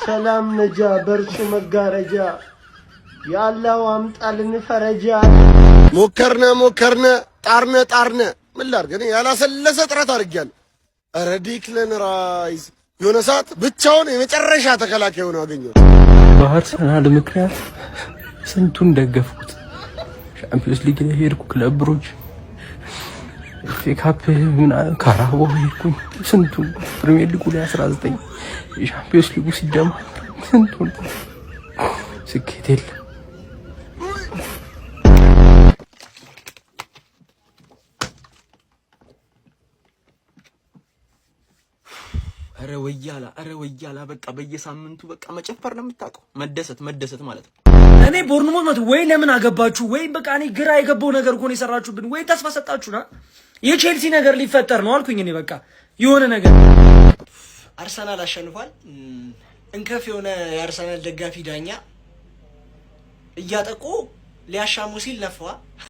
ሰላም ነጃ በርሱ መጋረጃ ያለው አምጣልን ፈረጃ። ሞከርነ ጣርነ ምን ላድርግ እኔ ያላሰለሰ ጥረት አድርጌያለሁ። ኧረ ዲክለን ራይስ የሆነ ሰዓት ብቻውን የመጨረሻ ተከላካይ ሆኖ አገኘሁት። በአርሰናል ምክንያት ስንቱን ደገፍኩት። ሻምፒዮንስ ሊግ ላይ ሄድኩ፣ ክለብ ብሩጅ፣ ኤፍኤ ካፕ ምናምን ካራቦ ሄድኩኝ። ስንቱን ፕሪሚየር ሊጉ ላይ 19 የሻምፒዮንስ ሊጉ ሲጀምር ስንቱን ስኬት የለም። አረ ወያላ በቃ በየሳምንቱ በቃ መጨፈር ነው የምታውቀው። መደሰት ማለት ነው። እኔ ቦርንሞት ማለት ወይ ለምን አገባችሁ ወይ በቃ እኔ ግራ የገባው ነገር እኮ ነው የሰራችሁብን። ወይ ተስፋ ሰጣችሁና የቼልሲ ነገር ሊፈጠር ነው አልኩኝ። እኔ በቃ የሆነ ነገር አርሰናል አሸንፏል። እንከፍ የሆነ የአርሰናል ደጋፊ ዳኛ እያጠቁ ሊያሻሙ ሲል ነፋ።